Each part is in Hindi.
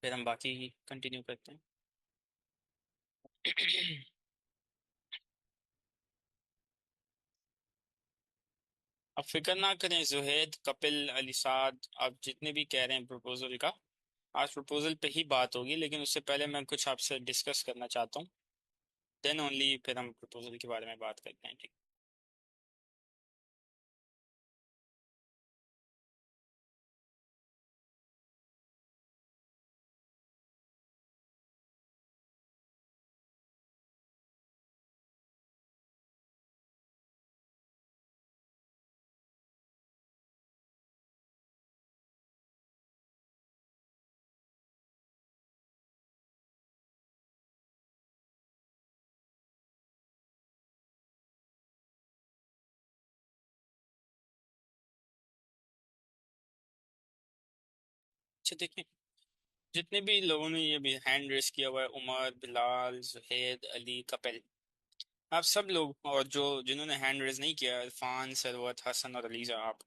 फिर हम बाकी कंटिन्यू करते हैं। अब फिक्र ना करें जुहैद, कपिल, अलीसाद, आप जितने भी कह रहे हैं प्रपोजल का, आज प्रपोजल पे ही बात होगी, लेकिन उससे पहले मैं कुछ आपसे डिस्कस करना चाहता हूँ। देन ओनली फिर हम प्रपोजल के बारे में बात करते हैं, ठीक? अच्छा देखिए, जितने भी लोगों ने ये भी हैंड रेस किया हुआ है, उमर, बिलाल, जुहैद, अली, कपिल, आप सब लोग, और जो जिन्होंने हैंड रेस नहीं किया, इरफान, सरवत, हसन और अलीजा, आप,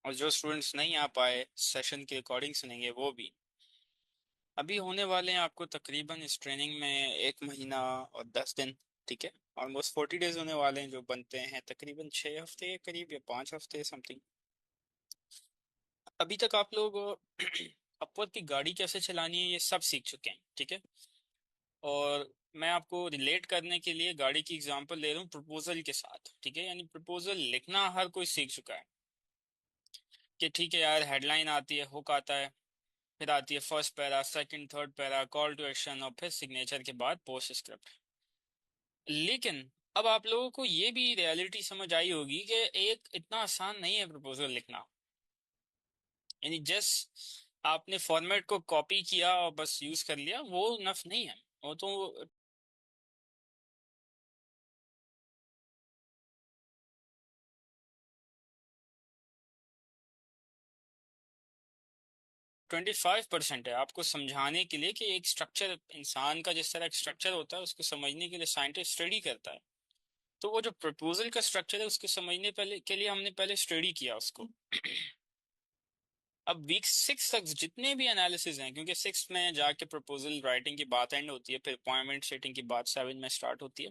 और जो स्टूडेंट्स नहीं आ पाए सेशन की रिकॉर्डिंग सुनेंगे वो भी, अभी होने वाले हैं आपको तकरीबन इस ट्रेनिंग में 1 महीना और 10 दिन, ठीक है। ऑलमोस्ट 40 डेज होने वाले हैं, जो बनते हैं तकरीबन 6 हफ्ते के करीब या 5 हफ्ते समथिंग। अभी तक आप लोग अपवर्क की गाड़ी कैसे चलानी है ये सब सीख चुके हैं, ठीक है। और मैं आपको रिलेट करने के लिए गाड़ी की एग्जांपल ले रहा हूँ प्रपोजल के साथ, ठीक है। यानी प्रपोजल लिखना हर कोई सीख चुका है कि ठीक है यार, हेडलाइन आती है, हुक आता है, फिर आती है first para, second, third para, call to action, और फिर सिग्नेचर के बाद पोस्ट स्क्रिप्ट। लेकिन अब आप लोगों को ये भी रियलिटी समझ आई होगी कि एक इतना आसान नहीं है प्रपोजल लिखना। यानी जस्ट आपने फॉर्मेट को कॉपी किया और बस यूज कर लिया, वो नफ नहीं है। वो तो 25% है आपको समझाने के लिए कि एक स्ट्रक्चर, इंसान का जिस तरह स्ट्रक्चर होता है उसको समझने के लिए साइंटिस्ट स्टडी करता है। तो वो जो प्रपोजल का स्ट्रक्चर है उसको समझने पहले के लिए हमने पहले स्टडी किया उसको। अब वीक 6 तक जितने भी एनालिसिस हैं, क्योंकि 6 में जाके प्रपोजल राइटिंग की बात एंड होती है, फिर अपॉइंटमेंट सेटिंग की बात 7 में स्टार्ट होती है।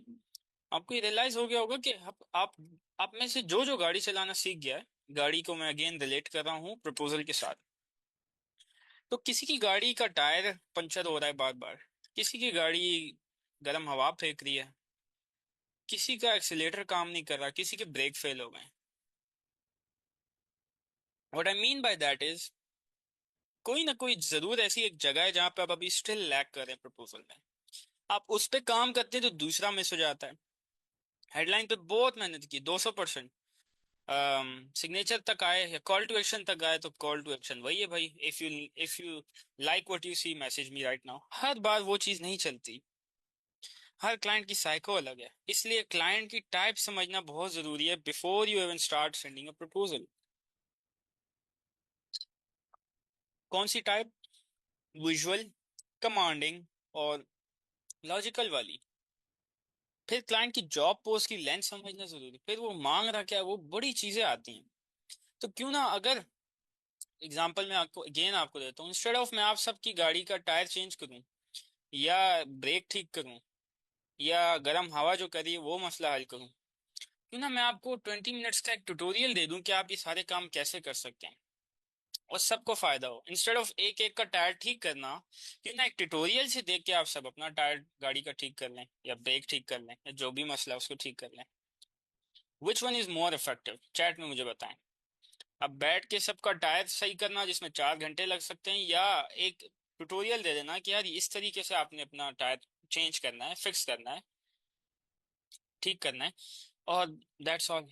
आपको ये रियलाइज हो गया होगा कि आप में से जो जो गाड़ी चलाना सीख गया है, गाड़ी को मैं अगेन रिलेट कर रहा हूँ प्रपोजल के साथ, तो किसी की गाड़ी का टायर पंचर हो रहा है बार बार, किसी की गाड़ी गर्म हवा फेंक रही है, किसी का एक्सीलेटर काम नहीं कर रहा, किसी के ब्रेक फेल हो गए। What I mean by that is, कोई ना कोई जरूर ऐसी एक जगह है जहां पे आप अभी स्टिल लैग कर रहे हैं प्रपोजल में। आप उस पे काम करते हैं तो दूसरा मिस हो जाता है। हेडलाइन पे बहुत मेहनत की, 200%, सिग्नेचर तक आए या कॉल टू एक्शन तक आए, तो कॉल टू एक्शन वही है भाई, if you like what you see message me right now, हर बार वो चीज नहीं चलती। हर क्लाइंट की साइको अलग है, इसलिए क्लाइंट की टाइप समझना बहुत जरूरी है before you even start sending a proposal. कौन सी टाइप? विजुअल, कमांडिंग और लॉजिकल वाली। फिर क्लाइंट की जॉब पोस्ट की लेंथ समझना जरूरी, फिर वो मांग रहा क्या है, वो बड़ी चीजें आती हैं। तो क्यों ना, अगर एग्जांपल मैं आपको अगेन आपको देता हूँ, इंस्टेड ऑफ मैं आप सबकी गाड़ी का टायर चेंज करूं, या ब्रेक ठीक करूं, या गर्म हवा जो करी है वो मसला हल करूं, क्यों ना मैं आपको 20 मिनट्स का एक ट्यूटोरियल दे दूं कि आप ये सारे काम कैसे कर सकते हैं और सबको फायदा हो। इंस्टेड ऑफ एक एक का टायर ठीक करना, क्यों ना एक ट्यूटोरियल से देख के आप सब अपना टायर गाड़ी का ठीक कर लें, या ब्रेक ठीक कर लें, या जो भी मसला है उसको ठीक कर लें। Which one is more effective, chat में मुझे बताएं। अब बैठ के सबका टायर सही करना जिसमें 4 घंटे लग सकते हैं, या एक ट्यूटोरियल दे देना कि यार इस तरीके से आपने अपना टायर चेंज करना है, फिक्स करना है, ठीक करना है, और दैट्स ऑल।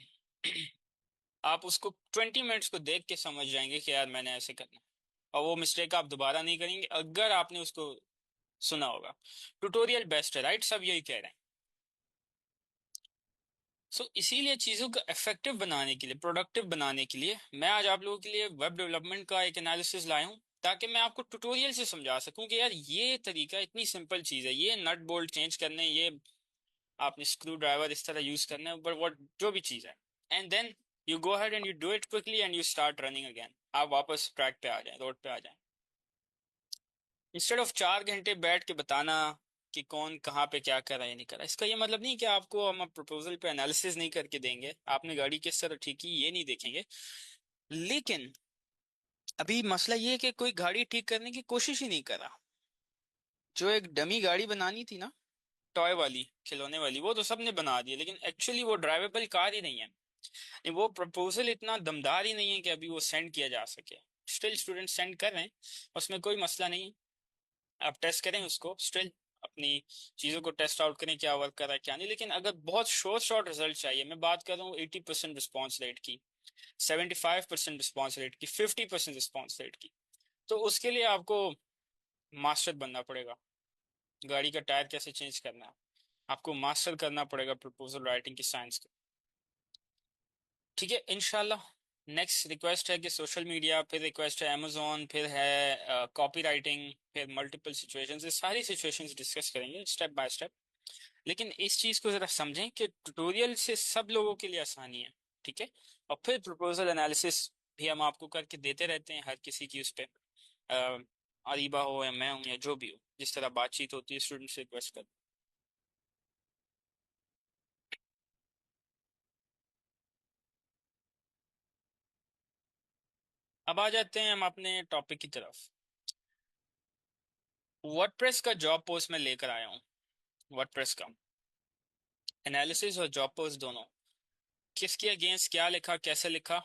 आप उसको 20 मिनट्स को देख के समझ जाएंगे कि यार मैंने ऐसे करना है, और वो मिस्टेक आप दोबारा नहीं करेंगे अगर आपने उसको सुना होगा। ट्यूटोरियल बेस्ट है, राइट? सब यही कह रहे हैं। सो इसीलिए चीज़ों को इफेक्टिव बनाने के लिए, प्रोडक्टिव बनाने के लिए, मैं आज आप लोगों के लिए वेब डेवलपमेंट का एक एनालिसिस लाया हूँ, ताकि मैं आपको ट्यूटोरियल से समझा सकूं कि यार ये तरीका इतनी सिंपल चीज़ है, ये नट बोल्ट चेंज करने, ये आपने स्क्रू ड्राइवर इस तरह यूज करना है, बट वट जो भी चीज़ है, and then you go ahead and you do it quickly and you start running again, आप वापस ट्रैक पे आ जाएं, रोड पे आ जाएं। इंस्टेड ऑफ 4 घंटे बैठ के बताना कि कौन कहाँ पे क्या कर रहा है या नहीं कर रहा, इसका ये मतलब नहीं कि आपको हम प्रपोजल पे एनालिसिस नहीं करके देंगे, आपने गाड़ी किस तरह ठीक की ये नहीं देखेंगे। लेकिन अभी मसला ये है कि कोई गाड़ी ठीक करने की कोशिश ही नहीं कर रहा। जो एक डमी गाड़ी बनानी थी ना, टॉय वाली, खिलौने वाली, वो तो सबने बना दी, लेकिन एक्चुअली वो ड्राइवेबल कार ही नहीं है। नहीं, वो प्रपोजल इतना दमदार ही नहीं है कि अभी वो सेंड किया जा सके। स्टिल स्टूडेंट सेंड कर रहे हैं, उसमें कोई मसला नहीं है। आप टेस्ट करें उसको, स्टिल अपनी चीज़ों को टेस्ट आउट करें क्या वर्क कर रहा है क्या नहीं। लेकिन अगर बहुत शॉर्ट शॉर्ट रिजल्ट चाहिए, मैं बात कर रहा हूँ 80% रिस्पॉन्स रेट की, 75% रिस्पॉन्स रेट की, 50% रिस्पॉन्स रेट की, तो उसके लिए आपको मास्टर बनना पड़ेगा। गाड़ी का टायर कैसे चेंज करना है, आपको मास्टर करना पड़ेगा प्रपोजल राइटिंग की साइंस को। ठीक है, इंशाल्लाह। नेक्स्ट रिक्वेस्ट है कि सोशल मीडिया, फिर रिक्वेस्ट है अमेजोन, फिर है कॉपी राइटिंग, फिर मल्टीपल सिचुएशंस, ये सारी सिचुएशंस डिस्कस करेंगे स्टेप बाय स्टेप। लेकिन इस चीज़ को ज़रा समझें कि ट्यूटोरियल से सब लोगों के लिए आसानी है। ठीक है, और फिर प्रपोजल एनालिसिस भी हम आपको करके देते रहते हैं हर किसी की उस पर, अरीबा हो या मैं हूँ या जो भी हो, जिस तरह बातचीत होती है स्टूडेंट से रिक्वेस्ट कर। अब आ जाते हैं हम अपने टॉपिक की तरफ। वर्डप्रेस का जॉब पोस्ट में लेकर आया हूँ। वर्डप्रेस का एनालिसिस और जॉब पोस्ट दोनों, किसके अगेंस्ट क्या लिखा, कैसे लिखा,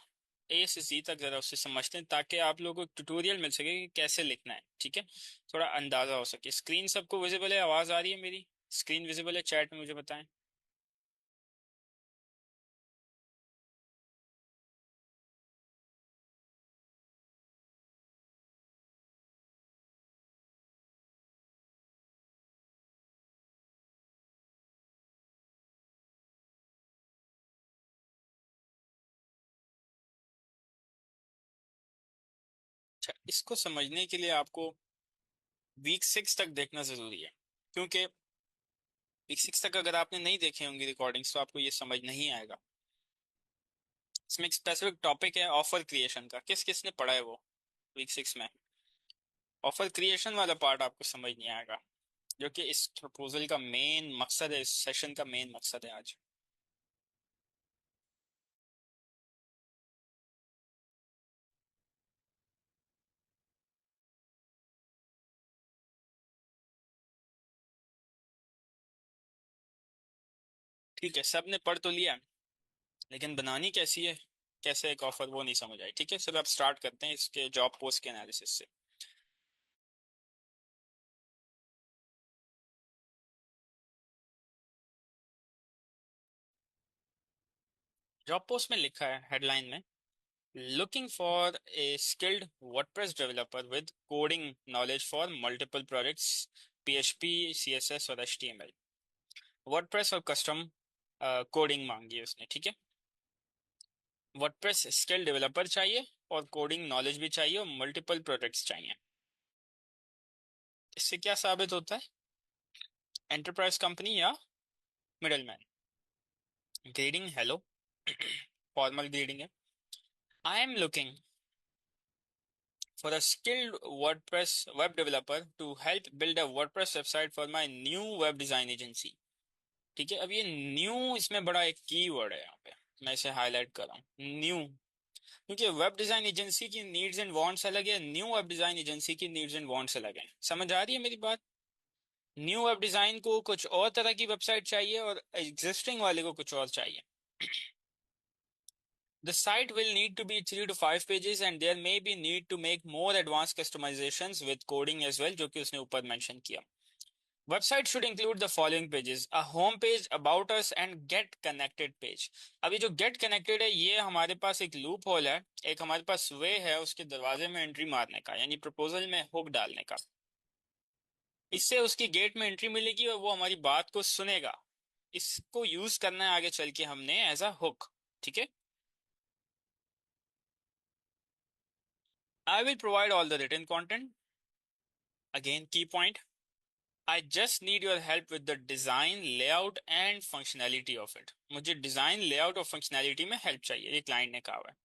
ए से सी तक जरा उससे समझते हैं, ताकि आप लोगों को ट्यूटोरियल मिल सके कि कैसे लिखना है। ठीक है, थोड़ा अंदाजा हो सके। स्क्रीन सबको विजिबल है, आवाज आ रही है मेरी? स्क्रीन विजिबल है? चैट में मुझे बताएं। अच्छा, इसको समझने के लिए आपको वीक 6 तक देखना जरूरी है, क्योंकि वीक 6 तक अगर आपने नहीं देखे होंगे रिकॉर्डिंग्स तो आपको ये समझ नहीं आएगा। इसमें एक स्पेसिफिक टॉपिक है ऑफर क्रिएशन का, किस किसने पढ़ा है वो वीक 6 में? ऑफर क्रिएशन वाला पार्ट आपको समझ नहीं आएगा, जो कि इस प्रपोजल का मेन मकसद है, इस सेशन का मेन मकसद है आज। ठीक है, सब ने पढ़ तो लिया, लेकिन बनानी कैसी है, कैसे एक ऑफर, वो नहीं समझ आई। ठीक है, चलो अब स्टार्ट करते हैं इसके जॉब पोस्ट के एनालिसिस से। जॉब पोस्ट में लिखा है हेडलाइन में, looking for a skilled WordPress developer with coding knowledge for multiple projects, PHP, CSS और एचटीएमएल। वर्डप्रेस और कस्टम कोडिंग मांगी है उसने। ठीक है, वर्डप्रेस स्किल डेवलपर चाहिए और कोडिंग नॉलेज भी चाहिए और मल्टीपल प्रोजेक्ट्स चाहिए। इससे क्या साबित होता है? एंटरप्राइज कंपनी या middleman? Grading hello, formal grading है। I am looking for a skilled WordPress web developer to help build a WordPress website for my new web design agency. ठीक है, अब ये न्यू, इसमें बड़ा एक की वर्ड है यहाँ पे, मैं इसे हाईलाइट कर रहा हूँ, न्यू। क्योंकि वेब डिजाइन एजेंसी की नीड्स एंड वांट्स अलग है, न्यू वेब डिजाइन एजेंसी की नीड्स एंड वांट्स अलग है। समझ आ रही है मेरी बात? न्यू वेब डिजाइन को कुछ और तरह की वेबसाइट चाहिए और एग्जिस्टिंग वाले को कुछ और चाहिए। The site will need to be 3 to 5 pages and there may be need to make more advanced customizations with coding as well, जो कि उसने ऊपर मेंशन किया। Website should include the following pages: a home page, about us and get connected page। अभी जो get connected है, ये हमारे पास एक लूप होल है, एक हमारे पास वे है उसके दरवाजे में एंट्री मारने का, यानी प्रपोजल में हुक डालने का। इससे उसकी गेट में एंट्री मिलेगी और वो हमारी बात को सुनेगा। इसको यूज करना है आगे चल के हमने एज अ हुक। ठीक है, I will provide all the written content. Again key point, I just need your help with the design, layout and functionality of it. मुझे डिजाइन, लेआउट और फंक्शनैलिटी में हेल्प चाहिए, ये क्लाइंट ने कहा हुआ है।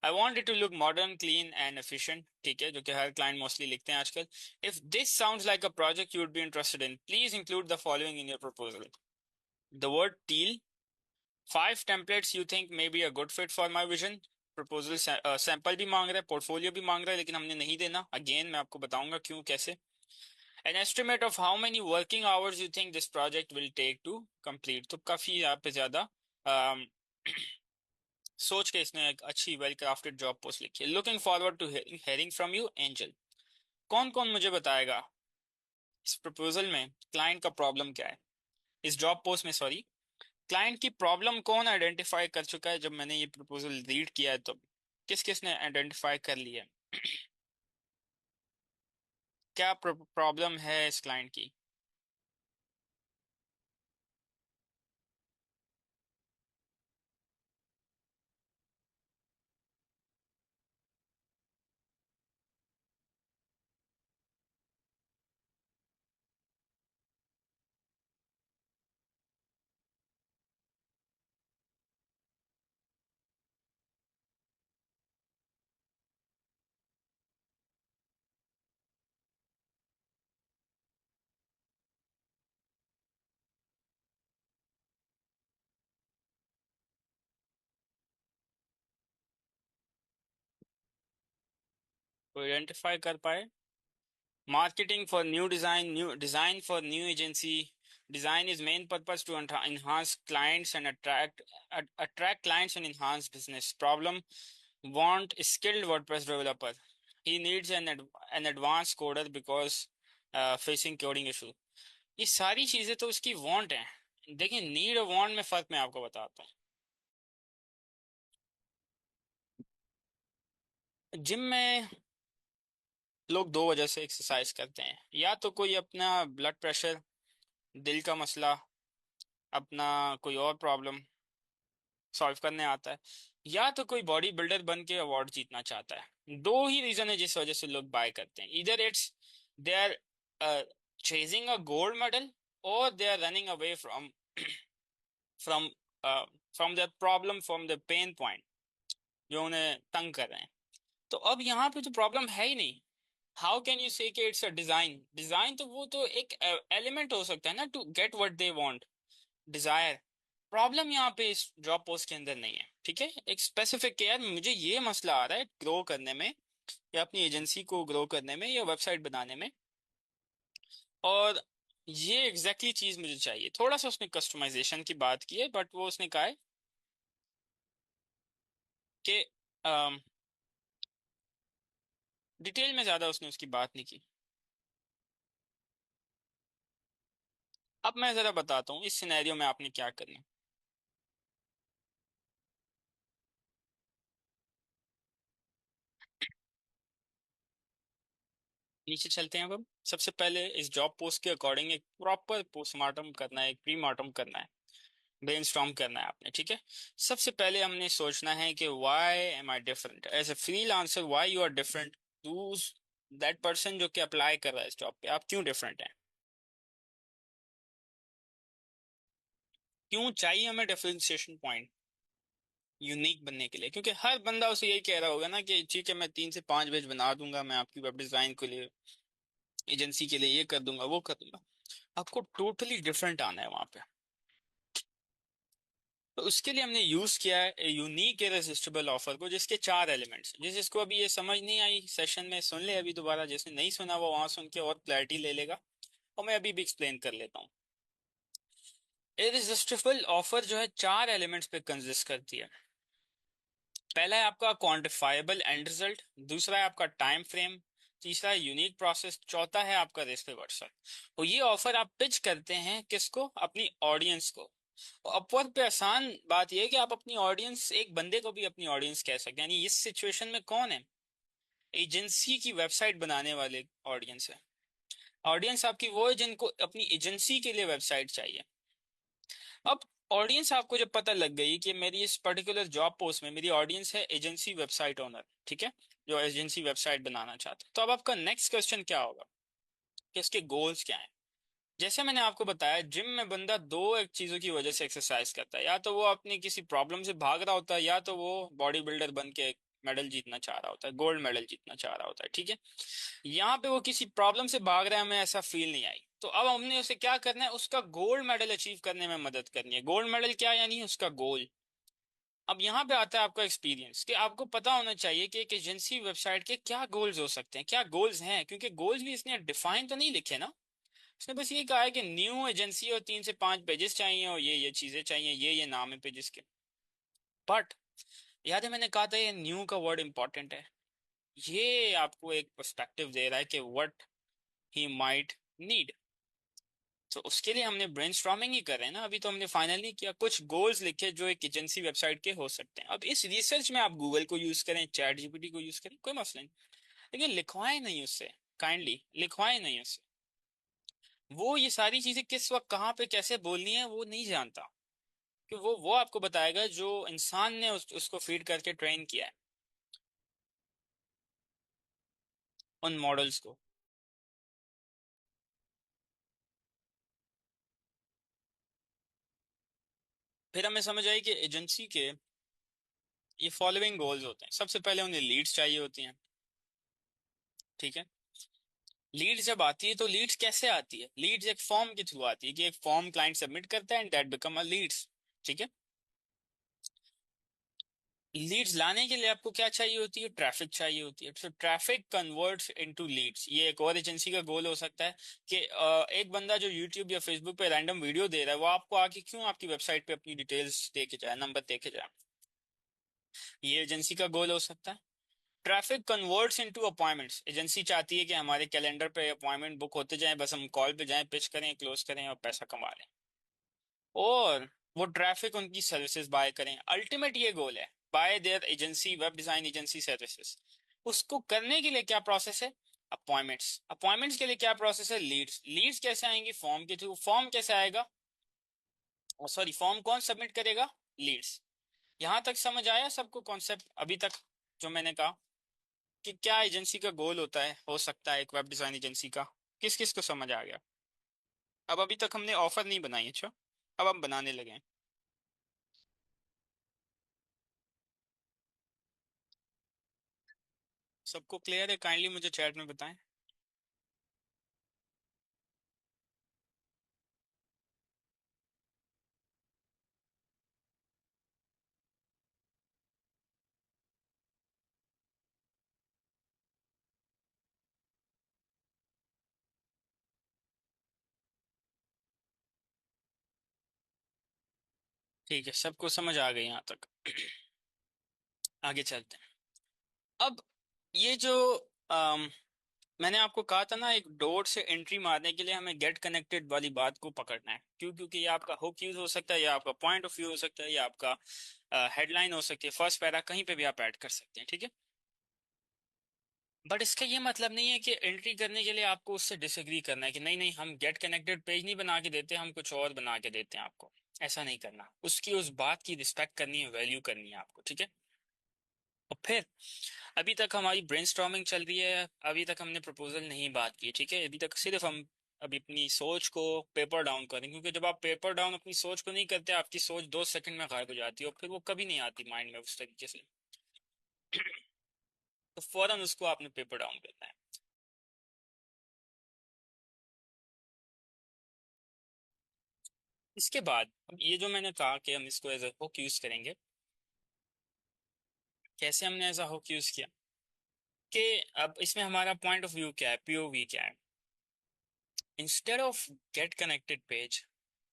I want it to look modern, clean and efficient, ठीक है, जो कि हर क्लाइंट मोस्टली लिखते हैं आजकल. If this sounds like a project you would be interested in, please include the following in your proposal. The word teal, 5 templates you think may be a good fit for my vision. Proposal sample भी मांग रहा है, पोर्टफोलियो भी मांग रहा है, लेकिन हमने नहीं देना. अगेन मैं आपको बताऊंगा क्यों, कैसे. An estimate of how many working hours you think this project will take to complete. तो काफी यहाँ पे ज्यादा अम, सोच के इसने एक अच्छी वेल क्राफ्टेड जॉब पोस्ट लिखी है. Looking forward to hearing from you Angel. कौन कौन मुझे बताएगा इस प्रपोजल में क्लाइंट का प्रॉब्लम क्या है, इस जॉब पोस्ट में, सॉरी, क्लाइंट की प्रॉब्लम कौन आइडेंटिफाई कर चुका है. जब मैंने ये प्रपोजल रीड किया है तो किस किस ने आइडेंटिफाई कर लिया है, क्या प्रॉब्लम है इस क्लाइंट की. तो आइडेंटिफाई कर पाए. Marketing for new design for new agency. Design is main purpose to enhance clients and attract clients and enhance business. Problem: want skilled WordPress developer. He needs an advanced coder because facing coding issue. ये सारी चीजें तो उसकी वांट है. देखिए, नीड और वांट में फर्क मैं आपको बताता हूँ. जिम में लोग दो वजह से एक्सरसाइज करते हैं. या तो कोई अपना ब्लड प्रेशर, दिल का मसला, अपना कोई और प्रॉब्लम सॉल्व करने आता है, या तो कोई बॉडी बिल्डर बन के अवार्ड जीतना चाहता है. दो ही रीजन है जिस वजह से लोग बाय करते हैं. इधर it's they are chasing a gold medal, और they are running away from from the problem, from the pain point जो उन्हें तंग कर रहे हैं. तो अब यहाँ पे तो प्रॉब्लम है ही नहीं. हाउ कैन यू से कि इट्स अ डिजाइन. डिजाइन तो वो तो एक एलिमेंट हो सकता है ना, to get what they want, desire. Problem यहाँ पे इस जॉब पोस्ट के अंदर नहीं है, ठीक है. एक स्पेसिफिक केयर, मुझे ये मसला आ रहा है ग्रो करने में, या अपनी एजेंसी को ग्रो करने में, या वेबसाइट बनाने में, और ये एग्जैक्टली exactly चीज मुझे चाहिए. थोड़ा सा उसने कस्टमाइजेशन की बात की है, बट वो उसने कहा है कि डिटेल में ज्यादा उसने उसकी बात नहीं की. अब मैं जरा बताता हूँ इस सिनेरियो में आपने क्या करना है. नीचे चलते हैं अब हम. सबसे पहले इस जॉब पोस्ट के अकॉर्डिंग एक प्रॉपर पोस्टमार्टम करना है, एक प्री मार्टम करना है, ब्रेनस्टॉर्म करना है आपने, ठीक है. सबसे पहले हमने सोचना है कि why am I different as a freelancer, why you are different to that person जो कि अप्लाई कर रहा है इस जॉब पे. आप क्यों डिफरेंट हैं, क्यों चाहिए हमें डिफरेंशिएशन पॉइंट यूनिक बनने के लिए. क्योंकि हर बंदा उसे यही कह रहा होगा ना कि ठीक है, मैं 3 से 5 पेज बना दूंगा, मैं आपकी वेब डिजाइन के लिए, एजेंसी के लिए ये कर दूंगा, वो कर दूंगा. आपको टोटली डिफरेंट आना है वहां पे. तो उसके लिए हमने यूज किया है यूनिक इरेसिस्टिबल ऑफर को, जिसके 4 एलिमेंट्स. जिसको अभी ये समझ नहीं आई सेशन में, सुन ले अभी दोबारा. जिसने नहीं सुना वो वहां सुन के और क्लैरिटी ले लेगा, और मैं अभी भी एक्सप्लेन कर लेता हूँ. इरेसिस्टिबल ऑफर जो है 4 एलिमेंट्स पे कंसिस्ट करती है. पहला है आपका क्वांटिफाइबल एंड रिजल्ट, दूसरा है आपका टाइम फ्रेम, तीसरा है यूनिक प्रोसेस, चौथा है आपका रेस्पे व्हाट्सएप. और ये ऑफर आप पिच करते हैं किसको, अपनी ऑडियंस को. अपवर्क पे आसान बात यह है कि आप अपनी ऑडियंस, एक बंदे को भी अपनी ऑडियंस कह सकते हैं. यानी इस सिचुएशन में कौन है, एजेंसी की वेबसाइट बनाने वाले ऑडियंस है. ऑडियंस आपकी वो है जिनको अपनी एजेंसी के लिए वेबसाइट चाहिए. अब ऑडियंस आपको जब पता लग गई कि मेरी इस पर्टिकुलर जॉब पोस्ट में मेरी ऑडियंस है एजेंसी वेबसाइट ओनर, ठीक है, जो एजेंसी वेबसाइट बनाना चाहते हैं, तो अब आपका नेक्स्ट क्वेश्चन क्या होगा कि इसके गोल्स क्या हैं. जैसे मैंने आपको बताया, जिम में बंदा दो एक चीजों की वजह से एक्सरसाइज करता है. या तो वो अपनी किसी प्रॉब्लम से भाग रहा होता है, या तो वो बॉडी बिल्डर बन के मेडल जीतना चाह रहा होता है, गोल्ड मेडल जीतना चाह रहा होता है, ठीक है। यहाँ पे वो किसी प्रॉब्लम से भाग रहा है, हमें ऐसा फील नहीं आई, तो अब हमने उसे क्या करना है, उसका गोल्ड मेडल अचीव करने में मदद करनी है। गोल्ड मेडल क्या, यानी उसका गोल। अब यहाँ पे आता है आपका एक्सपीरियंस, कि आपको पता होना चाहिए कि एक एजेंसी वेबसाइट के क्या गोल्स हो सकते हैं, क्या गोल्स हैं, क्योंकि गोल्स भी इसने डिफाइन तो नहीं लिखे ना। इसने बस ये कहा है कि न्यू एजेंसी और 3 से 5 पेजेस चाहिए और ये चीजें चाहिए, ये नाम है पेजेस के। बट याद है मैंने कहा था ये न्यू का वर्ड इंपॉर्टेंट है। ये आपको एक पर्सपेक्टिव दे रहा है कि व्हाट ही माइट नीड। तो उसके लिए हमने ब्रेनस्टॉर्मिंग ही कर रहे हैं ना, अभी तो हमने फाइनली किया, कुछ गोल्स लिखे जो एक एजेंसी वेबसाइट के हो सकते हैं। अब इस रिसर्च में आप गूगल को यूज करें, चैट जीपीटी को यूज करें, कोई मसला नहीं, लेकिन लिखवाएं नहीं उससे, काइंडली लिखवाएं नहीं उससे। वो ये सारी चीजें किस वक्त कहाँ पे कैसे बोलनी है वो नहीं जानता, कि वो आपको बताएगा जो इंसान ने उसको फीड करके ट्रेन किया है, उन मॉडल्स को। फिर हमें समझ आई कि एजेंसी के ये फॉलोइंग गोल्स होते हैं। सबसे पहले उन्हें लीड्स चाहिए होती हैं, ठीक है। लीड्स जब आती है तो लीड्स कैसे आती है, लीड्स एक फॉर्म के थ्रू आती है, कि एक फॉर्म क्लाइंट सबमिट करता है and that become a leads, ठीक है। लीड्स लाने के लिए आपको क्या चाहिए होती है, ट्रैफिक चाहिए होती है। तो ट्रैफिक कन्वर्ट्स इनटू लीड्स, ये एक और एजेंसी का गोल हो सकता है, कि एक बंदा जो यूट्यूब या फेसबुक पे रैंडम वीडियो दे रहा है, वो आपको आके क्यों आपकी वेबसाइट पे अपनी डिटेल्स दे के जाए, नंबर दे के जाए, ये एजेंसी का गोल हो सकता है। Traffic converts into appointments, agency चाहती है कि हमारे कैलेंडर पे अपॉइंटमेंट बुक होते जाएं, बस हम कॉल पे जाएं, पिच करें, क्लोज करें और पैसा कमा लें। और वो ट्रैफिक उनकी सर्विसेज बाय करें, अल्टीमेट ये गोल है, bye there agency web design agency services. उसको करने के लिए क्या प्रोसेस है, अपॉइंटमेंट्स, अपॉइंटमेंट्स के लिए क्या प्रोसेस है, लीड्स, लीड्स कैसे आएंगी, फॉर्म के थ्रू, फॉर्म कैसे आएगा, सॉरी फॉर्म कौन सबमिट करेगा, लीड्स। यहां तक समझ आया सबको कॉन्सेप्ट अभी तक, जो मैंने कहा कि क्या एजेंसी का गोल होता है, हो सकता है एक वेब डिजाइन एजेंसी का, किस किस को समझ आ गया। अब अभी तक हमने ऑफर नहीं बनाई, अच्छा अब हम बनाने लगे हैं। सबको क्लियर है, काइंडली मुझे चैट में बताएं। ठीक है, सबको समझ आ गई यहाँ तक। आगे चलते हैं। अब ये जो अम, मैंने आपको कहा था ना, एक डोर से एंट्री मारने के लिए हमें गेट कनेक्टेड वाली बात को पकड़ना है, क्यों, क्योंकि ये आपका हुक यूज हो सकता है, या आपका पॉइंट ऑफ व्यू हो सकता है, या आपका हेडलाइन हो सकती है, फर्स्ट पैरा, कहीं पे भी आप ऐड कर सकते हैं, ठीक है। बट इसका ये मतलब नहीं है कि एंट्री करने के लिए आपको उससे डिसएग्री करना है, कि नहीं नहीं हम गेट कनेक्टेड पेज नहीं बना के देते, हम कुछ और बना के देते हैं आपको। ऐसा नहीं करना, उसकी उस बात की रिस्पेक्ट करनी है, वैल्यू करनी है आपको, ठीक है। और फिर अभी तक हमारी ब्रेनस्टॉर्मिंग चल रही है, अभी तक हमने प्रपोजल नहीं बात की, ठीक है। अभी तक सिर्फ हम अभी अपनी सोच को पेपर डाउन करें, क्योंकि जब आप पेपर डाउन अपनी सोच को नहीं करते, आपकी सोच 2 सेकंड में गायब हो जाती है और फिर वो कभी नहीं आती माइंड में उस तरीके से। तो फौरन उसको आपने पेपर डाउन करना है। इसके बाद अब ये जो मैंने कहा कि हम इसको एज ए हुक यूज करेंगे, कैसे हमने एज अ हुक यूज किया, कि अब इसमें हमारा पॉइंट ऑफ व्यू क्या है, पीओवी क्या है। Instead of get connected page,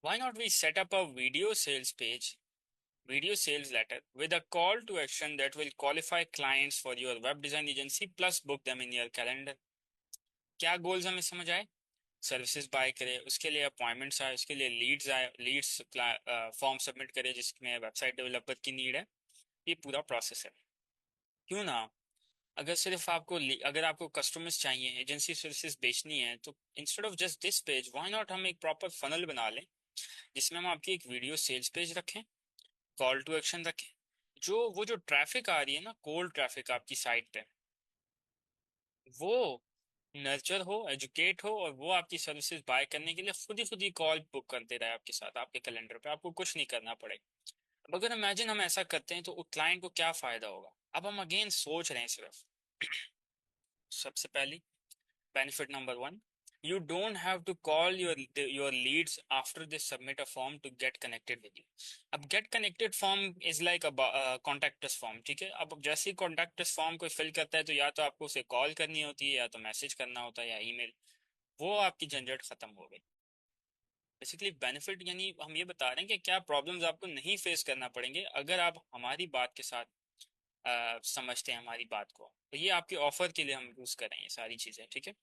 why not we set up a video sales page, video sales letter with a call to action that will qualify clients for your web design agency plus book them in your calendar। क्या गोल्स हमें समझ आए, सर्विसेज बाय करे, उसके लिए अपॉइंटमेंट्स आए, उसके लिए लीड्स आए, लीड्स फॉर्म सबमिट करे जिसमें वेबसाइट डेवलपर की नीड है, ये पूरा प्रोसेस है। क्यों ना, अगर सिर्फ आपको अगर आपको कस्टमर्स चाहिए, एजेंसी सर्विसेज बेचनी है, तो instead of just this page, why not हम एक प्रॉपर फनल बना लें, जिसमें हम आपकी एक वीडियो सेल्स पेज रखें, कॉल टू एक्शन रखें, जो वो जो ट्रैफिक आ रही है ना, कोल्ड ट्रैफिक आपकी साइट पे, वो नर्चर हो, एजुकेट हो, और वो आपकी सर्विसेज बाय करने के लिए खुद ही कॉल बुक करते रहे आपके साथ, आपके कैलेंडर पे, आपको कुछ नहीं करना पड़े। अब अगर इमेजिन हम ऐसा करते हैं तो क्लाइंट को क्या फायदा होगा, अब हम अगेन सोच रहे हैं सिर्फ। सबसे पहली benefit number one, you don't have to call your leads after they submit a form to get connected with you. अब get connected form is like a contact us form, ठीक है। अब जैसे ही contact us form कोई फिल करता है तो या तो आपको उसे कॉल करनी होती है या तो मैसेज करना होता है या ईमेल, वो आपकी झंझट खत्म हो गई। बेसिकली बेनिफिट यानी हम ये बता रहे हैं कि क्या प्रॉब्लम्स आपको नहीं फेस करना पड़ेंगे अगर आप हमारी बात के साथ समझते हैं हमारी बात को। तो ये आपके ऑफर के लिए हम यूज कर रहे हैं ये सारी चीजें, ठीक है।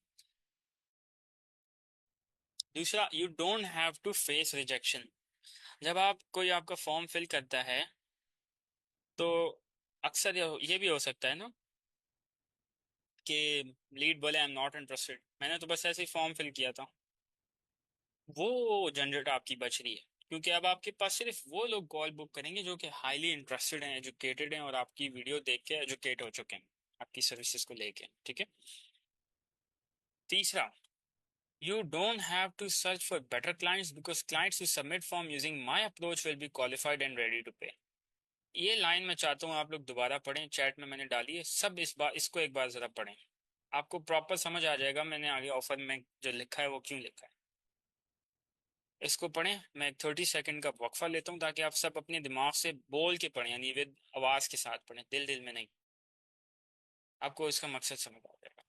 दूसरा, you don't have to face rejection. जब आप कोई आपका फॉर्म फिल करता है तो अक्सर ये भी हो सकता है ना कि लीड बोले आई एम नॉट इंटरेस्टेड, मैंने तो बस ऐसे ही फॉर्म फिल किया था। वो झंझट आपकी बच रही है, क्योंकि अब आपके पास सिर्फ वो लोग कॉल बुक करेंगे जो कि हाईली इंटरेस्टेड हैं, एजुकेटेड हैं और आपकी वीडियो देख के एजुकेट हो चुके हैं आपकी सर्विसेज को लेके, ठीक है। तीसरा, you don't have to search for better clients because clients who submit form using my approach will be qualified and ready to pay। ये लाइन मैं चाहता हूँ आप लोग दोबारा पढ़ें, चैट में मैंने डाली है, सब इस बार इसको एक बार जरा पढ़ें, आपको प्रॉपर समझ आ जाएगा मैंने आगे ऑफर में जो लिखा है वो क्यों लिखा है। इसको पढ़ें, मैं एक 30 सेकंड का वक्फा लेता हूँ ताकि आप सब अपने दिमाग से बोल के पढ़ें, यानी विद आवाज के साथ पढ़ें, दिल दिल में नहीं। आपको इसका मकसद समझ आ जाएगा।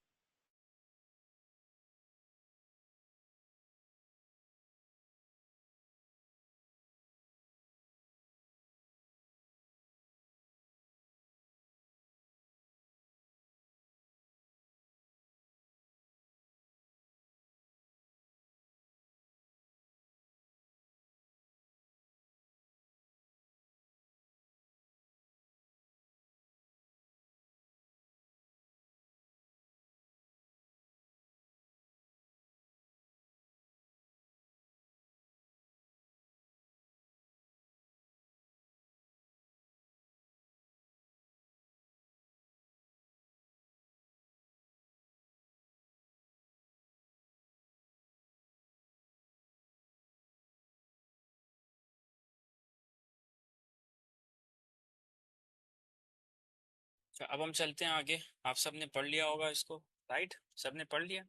अच्छा, अब हम चलते हैं आगे। आप सबने पढ़ लिया होगा इसको, राइट? सबने पढ़ लिया।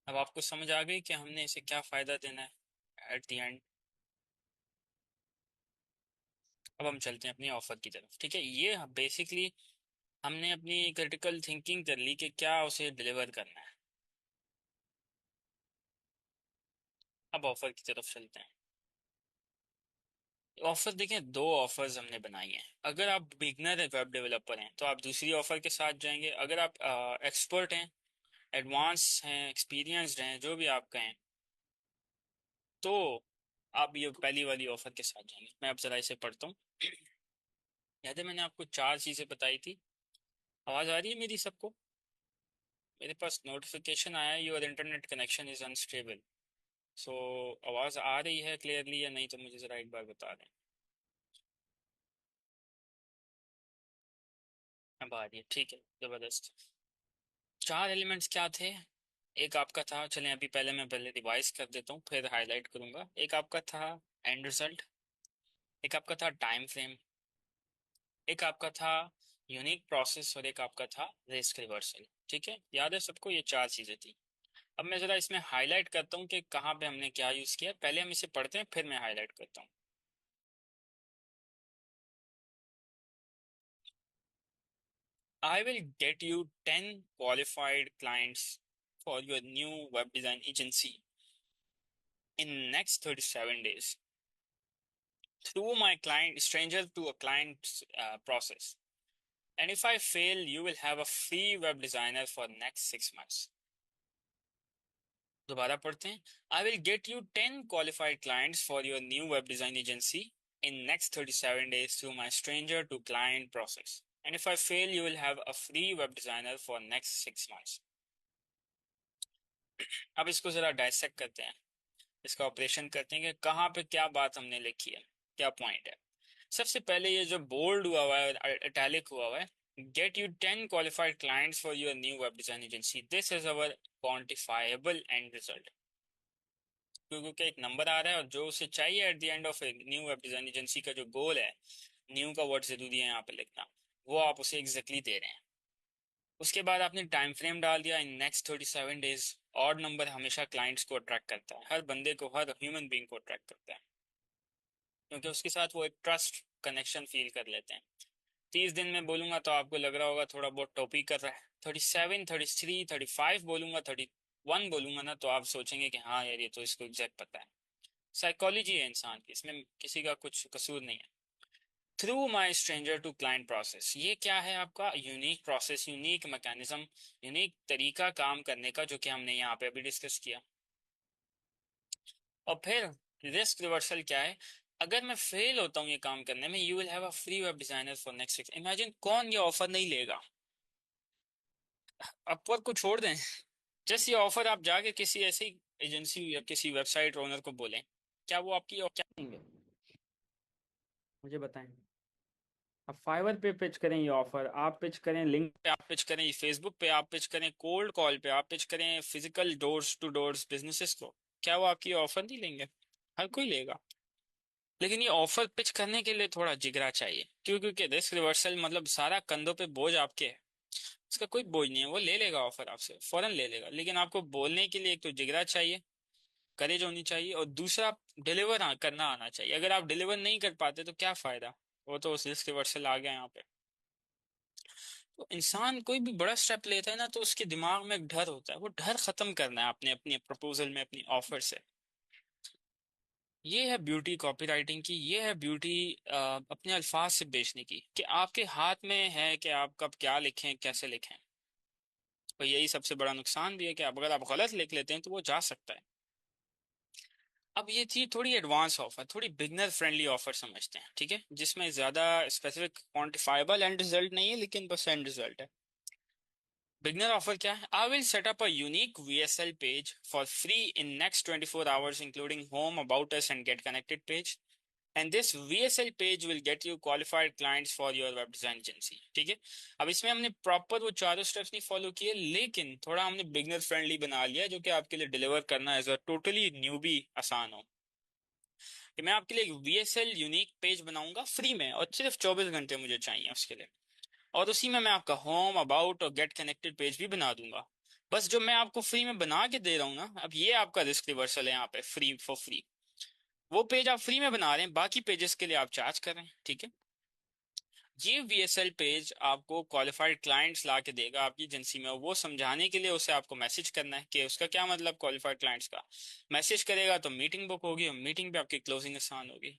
अब आपको समझ आ गई कि हमने इसे क्या फ़ायदा देना है एट द एंड। अब हम चलते हैं अपनी ऑफर की तरफ, ठीक है। ये बेसिकली हमने अपनी क्रिटिकल थिंकिंग कर ली कि क्या उसे डिलीवर करना है। अब ऑफर की तरफ चलते हैं। ऑफर देखें, दो ऑफर्स हमने बनाई हैं। अगर आप बिगनर वेब डेवलपर हैं तो आप दूसरी ऑफर के साथ जाएंगे। अगर आप एक्सपर्ट हैं, एडवांस हैं, एक्सपीरियंस्ड हैं, जो भी आप कहें, तो आप ये पहली वाली ऑफर के साथ जाएंगे। मैं अब जरा इसे पढ़ता हूँ। याद है मैंने आपको चार चीज़ें बताई थी। आवाज़ आ रही है मेरी सबको? मेरे पास नोटिफिकेशन आया है your internet connection is unstable. So आवाज़ आ रही है क्लियरली या नहीं तो मुझे ज़रा एक बार बता दें। अब आ रही है, ठीक है, ज़बरदस्त। चार एलिमेंट्स क्या थे? एक आपका था, चलें अभी पहले रिवाइज कर देता हूँ फिर हाईलाइट करूंगा। एक आपका था एंड रिजल्ट, एक आपका था टाइम फ्रेम, एक आपका था यूनिक प्रोसेस और एक आपका था रिस्क रिवर्सल, ठीक है। याद है सबको ये चार चीज़ें थी। अब मैं ज़रा इसमें हाईलाइट करता हूँ कि कहाँ पे हमने क्या यूज़ किया। पहले हम इसे पढ़ते हैं फिर मैं हाईलाइट करता हूँ। I will get you 10 qualified clients for your new web design agency in next 37 days through my client stranger to a client process. And if I fail, you will have a free web designer for next 6 months. दोबारा पढ़ते हैं। I will get you 10 qualified clients for your new web design agency in next 37 days through my stranger to client process. And if I fail, you will have a free web designer for next 6 months. अब इसको जरा डायसेक्ट करते हैं, इसका ऑपरेशन करते हैं कि कहाँ पे क्या बात हमने लिखी है, क्या पॉइंट है। सबसे पहले ये जो बोल्ड हुआ हुआ है, इटैलिक हुआ हुआ है, get you 10 qualified clients for your new web design agency, this is our quantifiable and result. क्योंकि एक नंबर आ रहा है और जो उसे चाहिए at the end of a new web design agency का जो गोल है, न्यू का वर्ड जरूरी है यहाँ पे लिखना, वो आप उसे एग्जैक्टली दे रहे हैं। उसके बाद आपने टाइम फ्रेम डाल दिया in next 37 days. Odd number हमेशा क्लाइंट्स को अट्रैक्ट करता है, हर बंदे को, हर ह्यूमन बीइंग को अट्रैक्ट करता है, क्योंकि उसके साथ वो एक ट्रस्ट कनेक्शन फील कर लेते हैं। 30 दिन में बोलूंगा तो आपको लग रहा होगा थोड़ा बहुत टॉपी कर रहा है। 37, 33, 35 बोलूंगा, 31 बोलूंगा ना, तो आप सोचेंगे कि हाँ यार ये तो इसको एग्जैक्ट पता है। साइकोलॉजी है इंसान की, इसमें किसी का कुछ कसूर नहीं है। Through my stranger to client process, ये क्या है आपका unique process, unique mechanism, unique तरीका काम करने का, जो कि हमने यहाँ पे अभी डिस्कस किया। और फिर रिस्क रिवर्सल क्या है? अगर मैं फेल होता हूँ ये काम करने में, you will have a free web designer for next 6। Imagine कौन ये ऑफर नहीं लेगा? अपवर्क को छोड़ दें, जस्ट ये ऑफर आप जाके किसी ऐसी एजेंसी या किसी वेबसाइट ओनर को बोलें, क्या वो आपकी और क्या देंगे? मुझे बताएं। आप फाइवर पे पिच करें ये ऑफर, आप पिच करें लिंक पे, आप पिच करें फेसबुक पे, आप पिच करें कोल्ड कॉल पे, आप पिच करें physical doors to doors businesses को, क्या वो आपकी ऑफर नहीं लेंगे? हर कोई लेगा। लेकिन ये ऑफर पिच करने के लिए थोड़ा जिगरा चाहिए, क्योंकि रिस्क रिवर्सल मतलब सारा कंधों पे बोझ आपके है। इसका कोई बोझ नहीं है, वो ले लेगा ऑफर आपसे, फौरन ले लेगा, लेकिन आपको बोलने के लिए एक तो जिगरा चाहिए, करेज होनी चाहिए, और दूसरा डिलीवर करना आना चाहिए। अगर आप डिलीवर नहीं कर पाते तो क्या फायदा? वो तो उस रिस्क रिवर्सल आ गया यहाँ पे। तो इंसान कोई भी बड़ा स्टेप लेता है ना, तो उसके दिमाग में एक डर होता है, वो डर खत्म करना है आपने अपनी प्रपोजल में, अपनी ऑफर से। ये है ब्यूटी कॉपीराइटिंग की, ये है ब्यूटी अपने अल्फाज से बेचने की, कि आपके हाथ में है कि आप कब क्या लिखें, कैसे लिखें। और यही सबसे बड़ा नुकसान भी है कि अगर आप गलत लिख लेते हैं तो वो जा सकता है। अब ये थी थोड़ी एडवांस ऑफर, थोड़ी बिगनर फ्रेंडली ऑफर समझते हैं, ठीक है, जिसमें ज्यादा स्पेसिफिक क्वांटिफाइबल एंड रिजल्ट नहीं है, लेकिन बस एंड रिजल्ट है। बिगनर ऑफर क्या है? I will set up a unique VSL page for free in next 24 hours, including home, about us and get connected page, and this VSL page will get you qualified clients for your web design agency. ठीक है, अब इसमें हमने प्रॉपर वो चारों स्टेप्स नहीं फॉलो किए, लेकिन थोड़ा हमने बिगनर फ्रेंडली बना लिया, जो कि आपके लिए डिलीवर करना एज अ टोटली न्यूबी आसान हो। कि मैं आपके लिए एक VSL यूनिक पेज बनाऊंगा फ्री में, और सिर्फ 24 घंटे मुझे चाहिए उसके लिए। और उसी में मैं आपका होम, अबाउट और गेट कनेक्टेड पेज भी बना दूंगा। बस जो मैं आपको फ्री में बना के दे रहा हूँ ना, अब ये आपका रिस्क रिवर्सल है यहाँ पे, फ्री फॉर फ्री। वो पेज आप फ्री में बना रहे हैं, बाकी पेजेस के लिए आप चार्ज कर रहे हैं, ठीक है। ये VSL पेज आपको क्वालिफाइड क्लाइंट्स ला के देगा आपकी एजेंसी में, और वो समझाने के लिए उसे आपको मैसेज करना है कि उसका क्या मतलब क्वालिफाइड क्लाइंट्स का। मैसेज करेगा तो मीटिंग बुक होगी, और मीटिंग पे आपकी क्लोजिंग आसान होगी।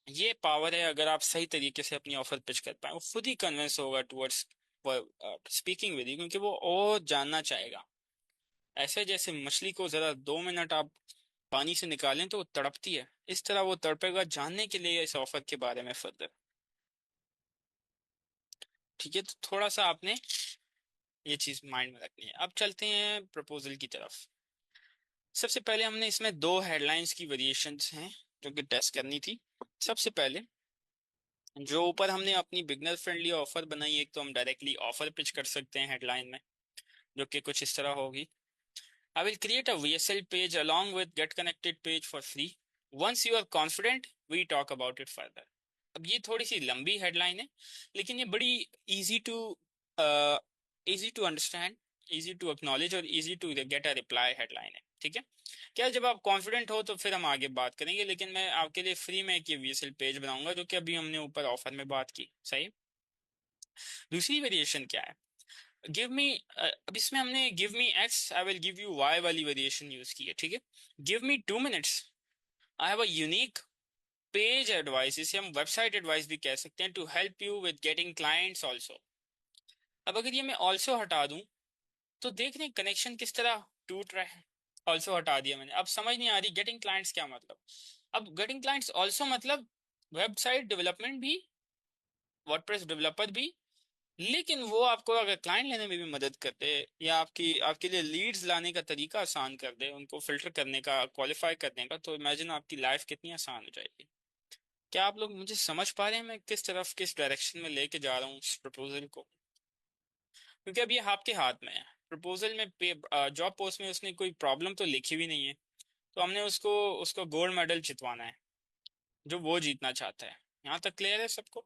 ये पावर है, अगर आप सही तरीके से अपनी ऑफर पिच कर पाए, वो खुद ही कन्विंस होगा टुवर्ड्स स्पीकिंग विद यू, क्योंकि वो और जानना चाहेगा। ऐसे जैसे मछली को जरा 2 मिनट आप पानी से निकालें तो वो तड़पती है, इस तरह वो तड़पेगा जानने के लिए इस ऑफर के बारे में फर्दर। ठीक है, तो थोड़ा सा आपने ये चीज माइंड में रखनी है। अब चलते हैं प्रपोजल की तरफ। सबसे पहले हमने इसमें दो हेडलाइंस की वेरिएशंस हैं जो कि टेस्ट करनी थी। सबसे पहले जो ऊपर हमने अपनी बिगनर फ्रेंडली ऑफर बनाई, एक तो हम डायरेक्टली ऑफर पिच कर सकते हैं हेडलाइन में, जो कि कुछ इस तरह होगी: I will create a VSL page along with get connected page for free. Once you are confident, we talk about it further. अब ये थोड़ी सी लंबी हेडलाइन है, लेकिन ये बड़ी easy to easy to understand, easy to acknowledge और easy to get a reply headline है, ठीक है। क्या जब आप कॉन्फिडेंट हो तो फिर हम आगे बात करेंगे, लेकिन मैं आपके लिए फ्री में एक ये VSL पेज बनाऊंगा, जो कि अभी हमने ऊपर ऑफर में बात की, सही। दूसरी वेरिएशन क्या है? गिव मी, अब इसमें हमने give me X, I will give you Y वाली वेरिएशन यूज की है, ठीक है। Give me 2 minutes, I have a unique page advice, इसे हम वेबसाइट एडवाइस भी कह सकते हैं, to help you with getting clients also. अब अगर ये मैं ऑल्सो हटा दूं, तो देख रहे हैं कनेक्शन किस तरह टूट रहा है। ऑल्सो हटा दिया मैंने, अब समझ नहीं आ रही गेटिंग क्लाइंट्स क्या मतलब। अब गेटिंग क्लाइंट्स ऑल्सो मतलब वेबसाइट डेवलपमेंट भी, वर्डप्रेस डेवलपर भी, लेकिन वो आपको अगर क्लाइंट लेने में भी मदद कर दे, या आपकी आपके लिए लीड्स लाने का तरीका आसान कर दे, उनको फिल्टर करने का, क्वालिफाई करने का, तो इमेजिन आपकी लाइफ कितनी आसान हो जाएगी। क्या आप लोग मुझे समझ पा रहे हैं मैं किस तरफ, किस डायरेक्शन में लेके जा रहा हूँ इस प्रपोजल को? क्योंकि अब ये आपके हाथ में है। प्रपोजल में, जॉब पोस्ट में उसने कोई प्रॉब्लम तो लिखी भी नहीं है, तो हमने उसको उसको गोल्ड मेडल जितवाना है, जो वो जीतना चाहता है। यहाँ तक क्लियर है सबको?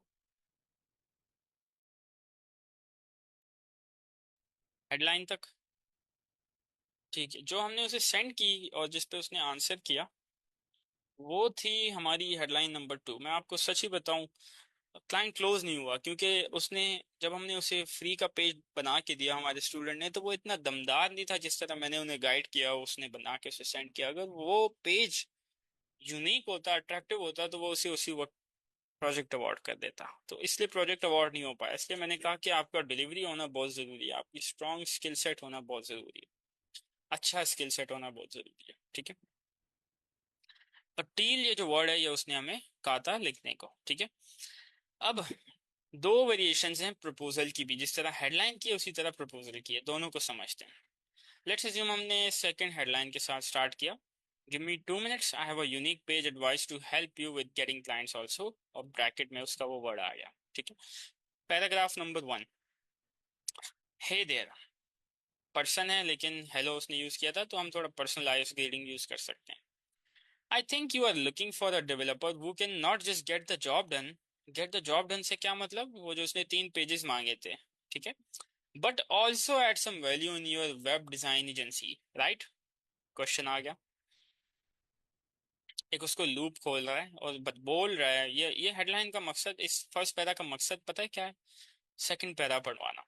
हेडलाइन तक? ठीक है। जो हमने उसे सेंड की और जिस पे उसने आंसर किया, वो थी हमारी हेडलाइन नंबर 2। मैं आपको सच ही बताऊं, क्लाइंट क्लोज नहीं हुआ, क्योंकि उसने, जब हमने उसे फ्री का पेज बना के दिया हमारे स्टूडेंट ने, तो वो इतना दमदार नहीं था जिस तरह मैंने उन्हें गाइड किया, उसने बना के उसे सेंड किया। अगर वो पेज यूनिक होता, अट्रैक्टिव होता, तो वो उसे उसी वक्त प्रोजेक्ट अवार्ड कर देता। तो इसलिए प्रोजेक्ट अवार्ड नहीं हो पाया। इसलिए मैंने कहा कि आपका डिलीवरी होना बहुत जरूरी है, आपकी स्ट्रॉन्ग स्किल सेट होना बहुत जरूरी है, अच्छा स्किल सेट होना बहुत जरूरी है। ठीक है। और टील ये जो वर्ड है, ये उसने हमें कहा था लिखने को। ठीक है। अब दो वेरिएशंस हैं प्रपोजल की भी, जिस तरह हेडलाइन की है उसी तरह प्रपोजल की है, दोनों को समझते हैं। लेट्स अज्यूम हमने सेकंड हेडलाइन के साथ स्टार्ट किया। Give me 2 minutes, I have a unique page advice to help you with getting clients also, और ब्रैकेट में उसका वो वर्ड आ गया। ठीक है। Paragraph number 1। Hey there, person है लेकिन हेलो उसने यूज किया था, तो हम थोड़ा पर्सनलाइज ग्रीडिंग यूज कर सकते हैं। I think you are looking for a developer who can not just get the job done. Get the job done से क्या मतलब, वो जो उसने 3 पेजेस मांगे थे, ठीक है, but also add some value in your web design agency, right? Question आ गया। एक उसको लूप खोल रहा है और बोल रहा है, ये हेडलाइन का मकसद, इस फर्स्ट पैरा का मकसद पता है क्या है? सेकंड पैरा पढ़वाना।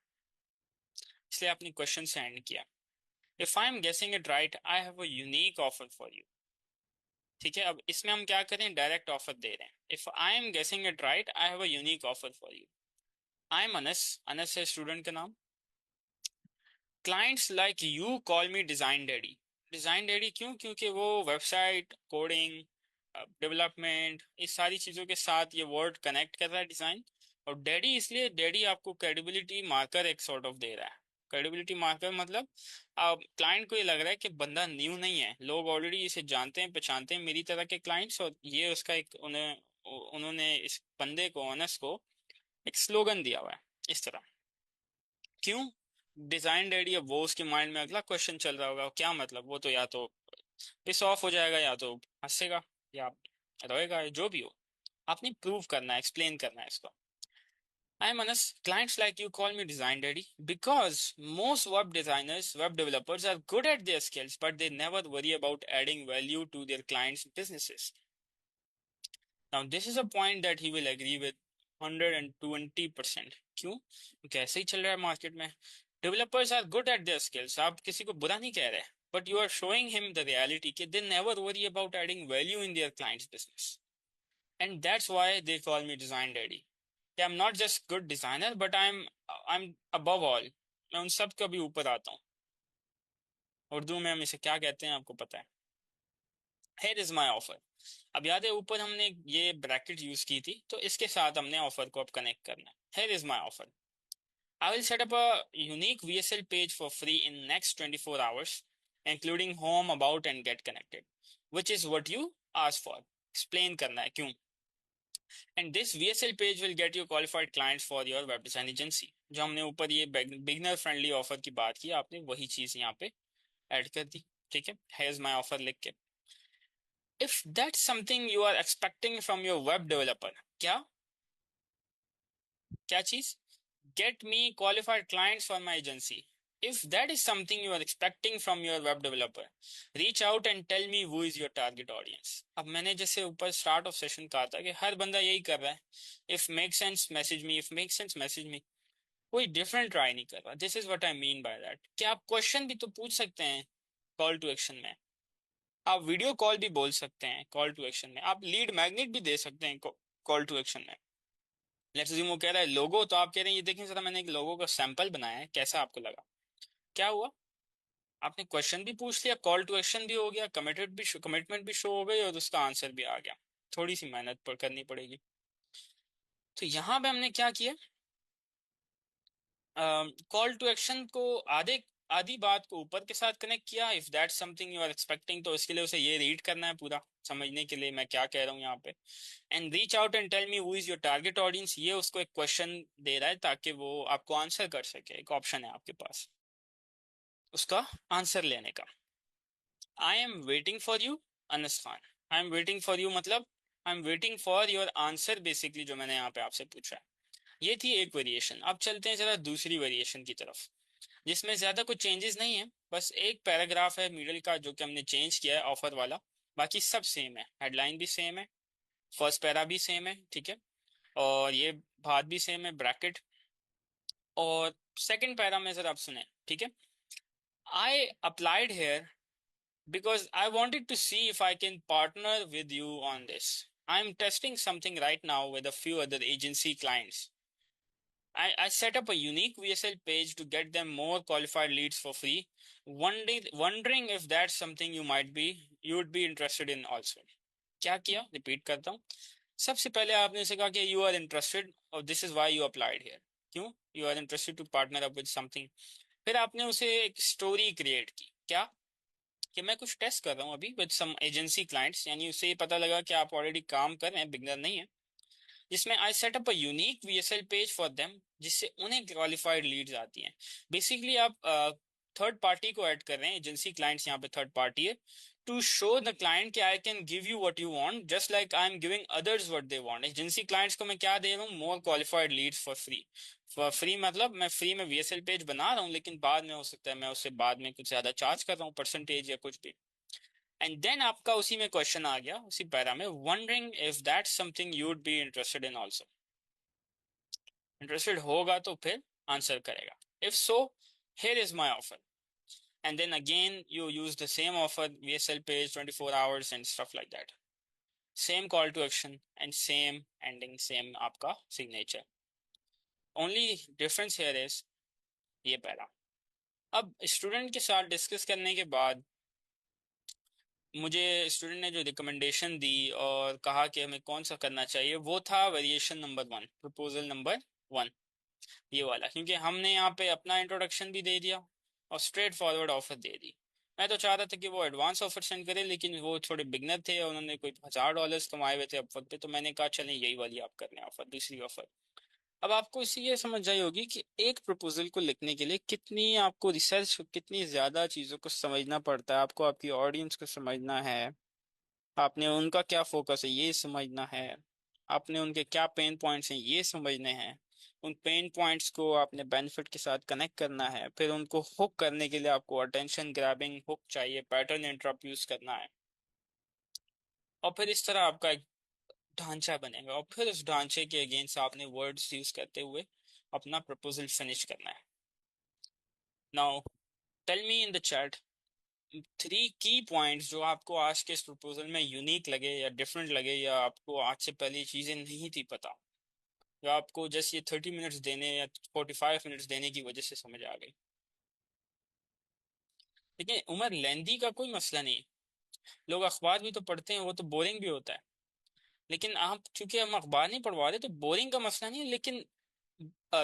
इसलिए आपने क्वेश्चन से एंड किया। If I am guessing it right, I have a unique offer for you. ठीक है। अब इसमें हम क्या करें, डायरेक्ट ऑफर दे रहे हैं। If I am guessing it right, I have a unique offer for you. I am Anas, Anas है स्टूडेंट का नाम। Clients like you call me design daddy. Design daddy क्यों? क्योंकि वो वेबसाइट कोडिंग, डेवलपमेंट, इस सारी चीजों के साथ ये वर्ड कनेक्ट कर रहा है, डिजाइन। और डैडी इसलिए, डैडी आपको क्रेडिबिलिटी मार्कर एक सॉर्ट ऑफ दे रहा है। क्रेडिबिलिटी मार्कर मतलब अब क्लाइंट को ये लग रहा है कि बंदा न्यू नहीं है, लोग ऑलरेडी इसे जानते हैं पहचानते हैं, मेरी तरह के क्लाइंट्स, और ये उसका एक, उन्होंने इस बंदे को, ऑनर्स को, एक स्लोगन दिया हुआ है इस तरह। क्यों? डिजाइन डैडी, अब वो उसके माइंड में अगला क्वेश्चन चल रहा होगा, क्या मतलब, वो तो या तो पिस ऑफ हो जाएगा, या तो हंसेगा, या रोएगा, जो भी हो। आपने प्रूव करना है, एक्सप्लेन करना है इसको। I am Anas, clients like you call me design daddy because most web designers, web developers are good at their skills, but they never worry about adding value to their clients' businesses. Now, this is a point that he will agree with 120%. क्यों? क्योंकि ऐसे ही चल रहा है मार्केट में। Developers are good at their skills, आप किसी को बुरा नहीं कह रहे, but you are showing him the reality कि they never worry about adding value in their clients business, and that's why they call me design daddy. I am not just good designer, but I am above all, मैं उन सब का भी ऊपर आता हूँ। उर्दू में हम इसे क्या कहते हैं आपको पता है? Here is my offer. अब याद है ऊपर हमने ये ब्रैकेट यूज की थी, तो इसके साथ हमने ऑफर को अब कनेक्ट करना है। Here is my offer, I will set up a unique VSL page for free in next 24 hours, including home, about and get connected, which is what you ask for. Explain करना है क्यों। And this VSL page will get you qualified clients for your web design agency. जो हमने ऊपर ये बिगनर फ्रेंडली ऑफर की बात की, आपने वही चीज यहाँ पे ऐड कर दी। ठीक है। हेयर माई ऑफर लिख के, if that's something you are expecting from your web developer, क्या क्या चीज? Get me qualified clients for my agency. If that is something you are expecting from your web developer, reach out and tell me who is your target audience. अब मैंने जैसे ऊपर स्टार्ट ऑफ सेशन कहा था कि हर बंदा यही कर रहा है, if make sense message me, if make sense message me. कोई डिफरेंट ट्राई नहीं कर रहा। This is what I mean by that कि आप क्वेश्चन भी तो पूछ सकते हैं कॉल टू एक्शन में, आप वीडियो कॉल भी बोल सकते हैं कॉल टू एक्शन में, आप लीड मैग्नेट भी दे सकते हैं कॉल टू एक्शन में। लेट्स अज्यूम वो कह रहा है लोगो, तो आप कह रहे हैं ये देखें जरा, मैंने एक लोगो का सैंपल बनाया है, कैसा आपको लगा? क्या हुआ? आपने क्वेश्चन भी पूछ लिया, कॉल टू एक्शन भी हो गया, कमिटमेंट भी शो हो गई, और उसका आंसर भी आ गया। थोड़ी सी मेहनत पर करनी पड़ेगी। तो यहाँ पे हमने क्या किया, कॉल टू एक्शन को आधे आधी बात को ऊपर के साथ कनेक्ट किया। If that's something you are expecting, तो इसके लिए उसे ये रीड करना है पूरा, समझने के लिए मैं क्या कह रहा हूँ यहाँ पे। And reach out and tell me who is your target audience, ये उसको एक क्वेश्चन दे रहा है ताकि वो आपको आंसर कर सके, एक ऑप्शन है आपके पास उसका आंसर लेने का। I am waiting for you, Anas Khan, I am waiting for you मतलब I am waiting for your answer basically, जो मैंने यहाँ पे आपसे पूछा है। ये थी एक वेरिएशन। अब चलते हैं जरा दूसरी वेरिएशन की तरफ, जिसमें ज्यादा कुछ चेंजेस नहीं है, बस एक पैराग्राफ है मिडिल का जो कि हमने चेंज किया है ऑफर वाला। बाकी सब सेम है, हेडलाइन भी सेम है, फर्स्ट पैरा भी सेम है, ठीक है, और ये बात भी सेम है, ब्रैकेट। और सेकंड पैरा में जरा आप सुने, ठीक है। I applied here because I wanted to see if I can partner with you on this. I'm testing something right now with a few other agency clients. I set up a unique VSL page to get them more qualified leads for free. Wondering if that's something you would be interested in also. क्या किया, रिपीट करता हूँ। सबसे पहले आपने उसे कहा कि यू आर इंटरेस्टेड और this is why you applied here. क्यों you are interested to partner up with something. फिर आपने उसे एक स्टोरी क्रिएट की, क्या कि मैं कुछ टेस्ट कर रहा हूँ अभी विद सम एजेंसी क्लाइंट्स, यानी उससे ये पता लगा कि आप ऑलरेडी काम कर रहे हैं, बिगनर नहीं है, जिसमें I set up a unique VSL page for them, जिससे उन्हें क्वालिफाइड लीड्स आती हैं। बेसिकली आप थर्ड पार्टी को ऐड कर रहे हैं, एजेंसी क्लाइंट्स यहाँ पे थर्ड पार्टी है, टू शो द क्लाइंट कि I can give you what you want just like I am giving others what they want. Agency clients को मैं क्या दे रहा हूँ, more qualified leads for free. For free मतलब मैं फ्री में वीएसएल पेज बना रहा हूँ, लेकिन बाद में हो सकता है मैं उससे बाद में कुछ ज्यादा चार्ज कर रहा हूँ, परसेंटेज या कुछ भी। एंड देन आपका उसी में क्वेश्चन आ गया उसी पैरा में, wondering if that's something you would be interested in also. Interested होगा तो फिर आंसर करेगा, if so here is my offer. And then again you use the same offer, VSL page 24 hours and stuff like that, same call to action and same ending, same आपका signature. Only difference here is ये पैरा। अब स्टूडेंट के साथ डिस्कस करने के बाद मुझे स्टूडेंट ने जो रिकमेंडेशन दी और कहा कि हमें कौन सा करना चाहिए, वो था variation number one, proposal number one, ये वाला। क्योंकि हमने यहाँ पे अपना इंट्रोडक्शन भी दे दिया और स्ट्रेट फॉरवर्ड ऑफर दे दी। मैं तो चाह रहा था कि वो एडवांस ऑफर सेंड करे, लेकिन वो थोड़े बिगनर थे और उन्होंने कोई $1000 कमाए हुए थे अपवर्क पे, तो मैंने कहा चलें यही वाली आप कर लें ऑफर, दूसरी ऑफर। अब आपको इसी ये समझ आई होगी कि एक प्रपोजल को लिखने के लिए कितनी आपको रिसर्च, कितनी ज्यादा चीजों को समझना पड़ता है। आपको आपकी ऑडियंस को समझना है, आपने उनका क्या फोकस है ये समझना है, आपने उनके क्या पेन पॉइंट्स हैं ये समझने हैं, उन पेन पॉइंट्स को आपने बेनिफिट के साथ कनेक्ट करना है, फिर उनको हुक करने के लिए आपको अटेंशन ग्रैबिंग हुक चाहिए, पैटर्न इंटरप्ट यूज करना है, और फिर इस तरह आपका एक ढांचा बनेगा, और फिर उस ढांचे के अगेंस्ट आपने वर्ड्स यूज करते हुए अपना प्रपोजल फिनिश करना है। Now tell me in the chat three key points जो आपको आज के इस प्रपोजल में यूनिक लगे या डिफरेंट लगे, या आपको आज से पहले ये चीजें नहीं थी पता, जो आपको जस्ट ये 30 मिनट्स देने या 45 मिनट्स देने की वजह से समझ आ गई। लेकिन उम्र लेंदी का कोई मसला नहीं, लोग अखबार भी तो पढ़ते हैं, वो तो बोरिंग भी होता है। लेकिन आप चूंकि हम अखबार नहीं पढ़वा रहे, तो बोरिंग का मसला नहीं है, लेकिन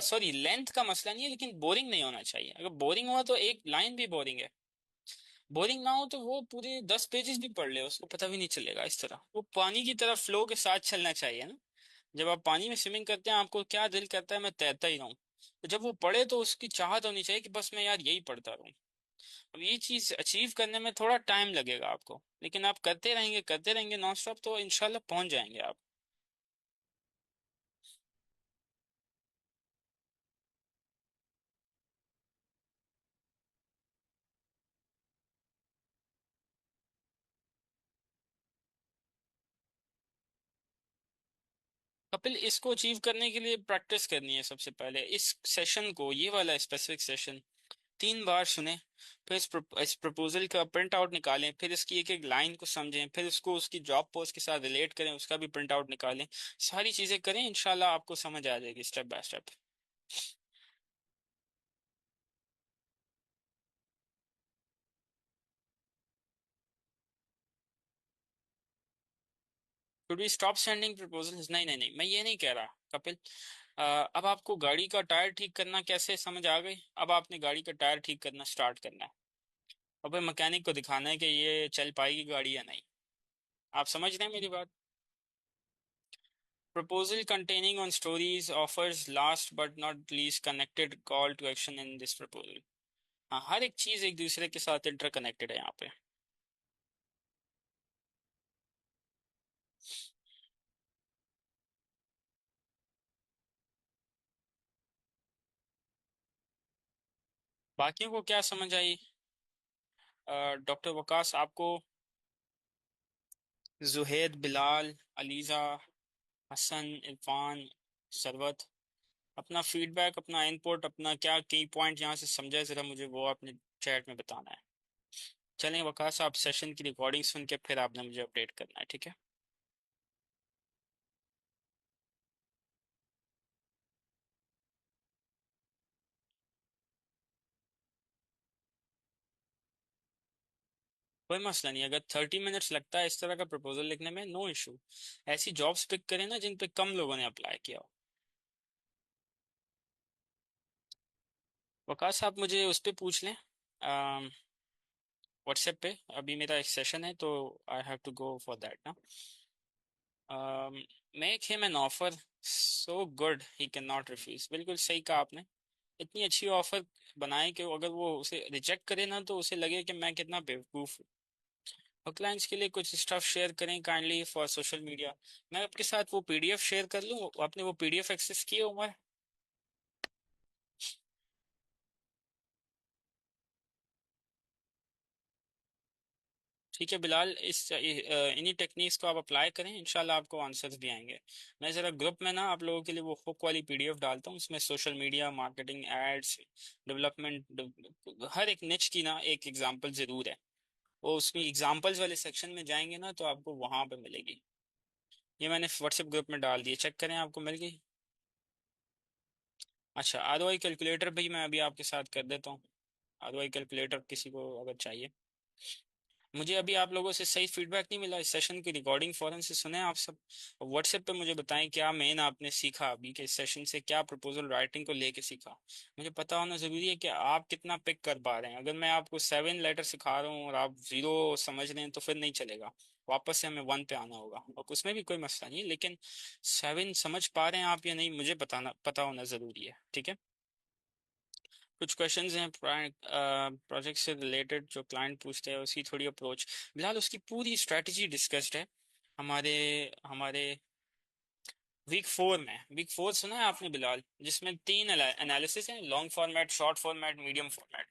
सॉरी लेंथ का मसला नहीं है, लेकिन बोरिंग नहीं होना चाहिए। अगर बोरिंग हुआ तो एक लाइन भी बोरिंग है, बोरिंग ना हो तो वो पूरे 10 पेजेस भी पढ़ ले, उसको पता भी नहीं चलेगा। इस तरह वो पानी की तरह फ्लो के साथ चलना चाहिए ना। जब आप पानी में स्विमिंग करते हैं आपको क्या दिल करता है, मैं तैरता ही रहूं। तो जब वो पढ़े तो उसकी चाहत होनी चाहिए कि बस मैं यार यही पढ़ता रहूं। अब ये चीज अचीव करने में थोड़ा टाइम लगेगा आपको, लेकिन आप करते रहेंगे नॉन स्टॉप, तो इंशाल्लाह पहुंच जाएंगे आप। कपिल, इसको अचीव करने के लिए प्रैक्टिस करनी है। सबसे पहले इस सेशन को, ये वाला स्पेसिफिक सेशन 3 बार सुने, फिर इस प्रपोजल का प्रिंट आउट निकालें, फिर इसकी एक एक लाइन को समझें, फिर उसको उसकी जॉब पोस्ट के साथ रिलेट करें, उसका भी प्रिंट आउट निकालें। सारी चीजें करें, इंशाल्लाह आपको समझ आ जाएगी step by step. Should we stop sending proposals? नहीं नहीं नहीं, मैं ये नहीं कह रहा कपिल। अब आपको गाड़ी का टायर ठीक करना कैसे समझ आ गई, अब आपने गाड़ी का टायर ठीक करना स्टार्ट करना है, और फिर मैकेनिक को दिखाना है कि ये चल पाएगी गाड़ी या नहीं। आप समझ रहे हैं मेरी बात? Proposal containing on stories offers last but not least connected call to action in this proposal। हाँ, हर एक चीज एक दूसरे के साथ इंटरकनेक्टेड है यहाँ पे। बाकियों को क्या समझ आई? डॉक्टर वकास, आपको जुहेद, बिलाल, अलीज़ा, हसन, इरफान, सरवत, अपना फीडबैक, अपना इनपुट, अपना क्या की पॉइंट यहाँ से समझे, ज़रा मुझे वो अपने चैट में बताना है। चलें वकास, आप सेशन की रिकॉर्डिंग सुन के फिर आपने मुझे अपडेट करना है, ठीक है? कोई मसला नहीं, अगर 30 मिनट्स लगता है इस तरह का प्रपोजल लिखने में, नो इशू। ऐसी जॉब्स पिक करें ना जिन पे कम लोगों ने अप्लाई किया हो। वकास, आप मुझे उस पर पूछ लें, व्हाट्सएप पे। अभी मेरा एक सेशन है तो I have to go for that ना। Make him an offer so good he can not refuse. बिल्कुल सही कहा आपने। इतनी अच्छी ऑफर बनाए कि अगर वो उसे रिजेक्ट करे ना तो उसे लगे कि मैं कितना बेवकूफ़ हूँ। और क्लाइंट्स के लिए कुछ स्टफ शेयर करें काइंडली फॉर सोशल मीडिया। मैं आपके साथ वो पीडीएफ शेयर कर लूँ, आपने वो पीडीएफ एक्सेस किए उमर? ठीक है बिलाल, इन्हीं टेक्निक्स को आप अप्लाई करें, इंशाल्लाह आपको आंसर्स भी आएंगे। मैं ज़रा ग्रुप में ना आप लोगों के लिए वो हुक वाली पीडीएफ डालता हूँ, उसमें social media marketing, ads, development, हर एक निच की ना एक एग्जांपल ज़रूर है। वो उसमें एग्जांपल्स वाले सेक्शन में जाएंगे ना तो आपको वहां पे मिलेगी। ये मैंने व्हाट्सएप ग्रुप में डाल दिए, चेक करें आपको मिल गई। अच्छा, आरओआई कैलकुलेटर भी मैं अभी आपके साथ कर देता हूँ। आरओआई कैलकुलेटर किसी को अगर चाहिए। मुझे अभी आप लोगों से सही फीडबैक नहीं मिला, इस सेशन की रिकॉर्डिंग फौरन से सुने आप सब। व्हाट्सएप पे मुझे बताएं क्या मेन आपने सीखा अभी के इस सेशन से, क्या प्रपोजल राइटिंग को लेके सीखा। मुझे पता होना जरूरी है कि आप कितना पिक कर पा रहे हैं। अगर मैं आपको 7 लेटर सिखा रहा हूँ और आप 0 समझ रहे हैं तो फिर नहीं चलेगा। वापस से हमें 1 पे आना होगा, और उसमें भी कोई मसला नहीं है, लेकिन 7 समझ पा रहे हैं आप या नहीं मुझे बताना, पता होना जरूरी है, ठीक है? कुछ क्वेश्चंस हैं प्रोजेक्ट से रिलेटेड जो क्लाइंट पूछते हैं, उसकी थोड़ी अप्रोच। फिलहाल उसकी पूरी स्ट्रेटजी डिस्कस्ड है हमारे हमारे वीक 4 में। वीक 4 सुना है आपने बिलाल, जिसमें 3 एनालिसिस हैं, long format, short format, medium format.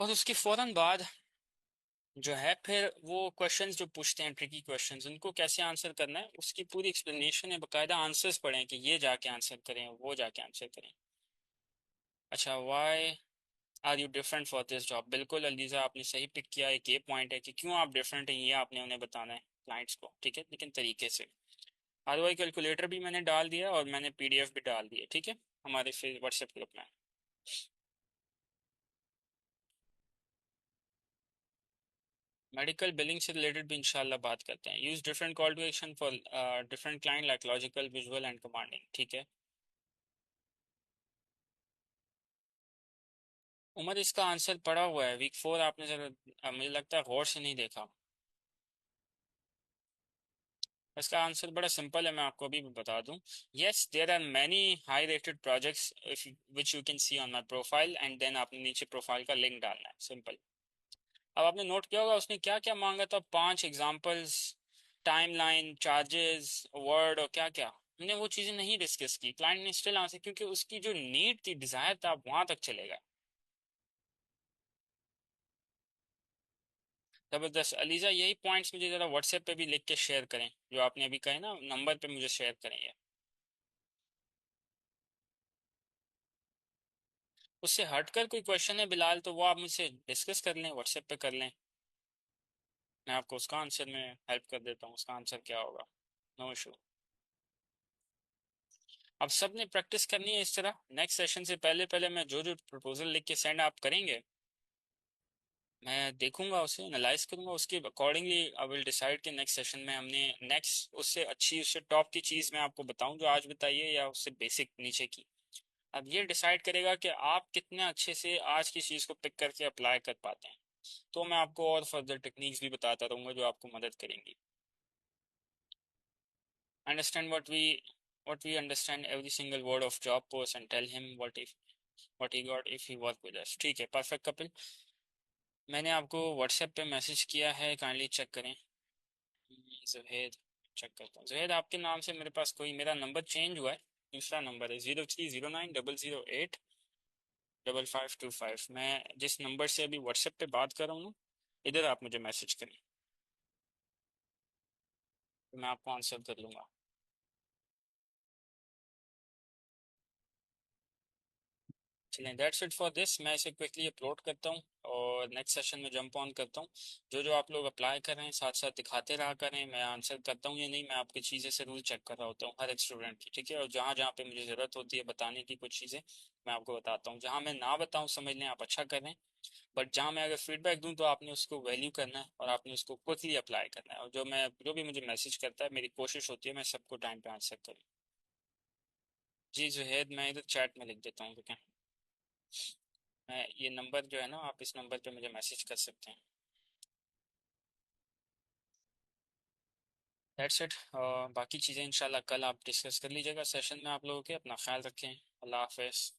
और उसके फौरन बाद जो है फिर वो क्वेश्चंस जो पूछते हैं, ट्रिकी क्वेश्चंस, उनको कैसे आंसर करना है उसकी पूरी एक्सप्लेनेशन है, बाकायदा आंसर्स पढ़ें कि ये जाके आंसर करें, वो जाके आंसर करें। अच्छा, why are you different for this job? बिल्कुल अलीजा, आपने सही पिक किया। एक ये पॉइंट है कि क्यों आप डिफरेंट हैं, ये आपने उन्हें बताना है क्लाइंट्स को, ठीक है, लेकिन तरीके से। आरओआई कैलकुलेटर भी मैंने डाल दिया और मैंने पीडीएफ भी डाल दी है, ठीक है, हमारे फिर व्हाट्सएप ग्रुप में। मेडिकल बिलिंग से रिलेटेड भी इंशाल्लाह बात करते हैं। Use different call to action for different client like logical, visual and commanding, ठीक है। उमर, इसका आंसर पड़ा हुआ है वीक 4, आपने जरा मुझे लगता है गौर से नहीं देखा। इसका आंसर बड़ा सिंपल है, मैं आपको अभी भी बता दूं। Yes, there are many high rated projects which you can see on my profile, and then आपने नीचे प्रोफाइल का लिंक डालना है, सिंपल। अब आपने नोट किया होगा उसने क्या क्या मांगा था, 5 एग्जांपल्स, टाइमलाइन, चार्जेस, वर्ड और क्या क्या। हमने वो चीज़ें नहीं डिस्कस की, क्लाइंट ने स्टिल आंसर, क्योंकि उसकी जो नीड थी, डिजायर था, आप वहां तक चले गए। जबरदस्त अलीजा, यही पॉइंट्स मुझे जरा व्हाट्सएप पे भी लिख के शेयर करें, जो आपने अभी कहे ना, नंबर पे मुझे शेयर करें ये। उससे हटकर कोई क्वेश्चन है बिलाल तो वो आप मुझसे डिस्कस कर लें, व्हाट्सएप पे कर लें। मैं आपको उसका आंसर में हेल्प कर देता हूँ, उसका आंसर क्या होगा। No issue. अब सब ने प्रैक्टिस करनी है इस तरह। नेक्स्ट सेशन से पहले पहले मैं जो जो प्रपोजल लिख के सेंड आप करेंगे, मैं देखूंगा, उसे एनालाइज करूंगा, उसके अकॉर्डिंगली आई विल डिसाइड कि नेक्स्ट सेशन में हमने नेक्स्ट उससे अच्छी, उससे टॉप की चीज़ मैं आपको बताऊं जो आज बताइए, या उससे बेसिक नीचे की। अब ये डिसाइड करेगा कि आप कितने अच्छे से आज की चीज़ को पिक करके अप्लाई कर पाते हैं। तो मैं आपको और फर्दर टेक्निक्स भी बताता रहूंगा जो आपको मदद करेंगी। Understand what we understand every single word of job post and tell him what he got if he work with us। ठीक है, परफेक्ट कपिल। मैंने आपको व्हाट्सएप पे मैसेज किया है, काइंडली चेक करें। जुहेद, चेक करता हूँ। जुहेद, आपके नाम से मेरे पास कोई, मेरा नंबर चेंज हुआ है, दूसरा नंबर है 03090008। 5525। मैं जिस नंबर से अभी व्हाट्सएप पे बात कर रहा हूँ ना, इधर आप मुझे मैसेज करें, तो मैं आपको आंसर कर लूँगा। चलें, दैट्स इट फॉर दिस। मैं इसे क्विकली अपलोड करता हूँ और नेक्स्ट सेशन में जंप ऑन करता हूँ। जो जो आप लोग अप्लाई कर रहे हैं साथ साथ दिखाते रहा करें, मैं आंसर करता हूँ या नहीं, मैं आपकी चीज़ें से रूल चेक कर रहा होता हूँ हर एक स्टूडेंट की, ठीक है। और जहाँ जहाँ पे मुझे ज़रूरत होती है बताने की कुछ चीज़ें, मैं आपको बताता हूँ। जहाँ मैं ना बताऊँ समझ लें आप अच्छा कर रहे हैं, बट जहाँ मैं अगर फीडबैक दूँ तो आपने उसको वैल्यू करना है और आपने उसको क्विकली अप्लाई करना है। और जो भी मुझे मैसेज करता है, मेरी कोशिश होती है मैं सबको टाइम पे आंसर करूँ। जी जुहेद, मैं इधर चैट में लिख देता हूँ, ठीक है। मैं ये नंबर जो है ना, आप इस नंबर पे मुझे मैसेज कर सकते हैं। That's it. बाकी चीज़ें इंशाल्लाह कल आप डिस्कस कर लीजिएगा सेशन में। आप लोगों के अपना ख्याल रखें। अल्लाह हाफिज़।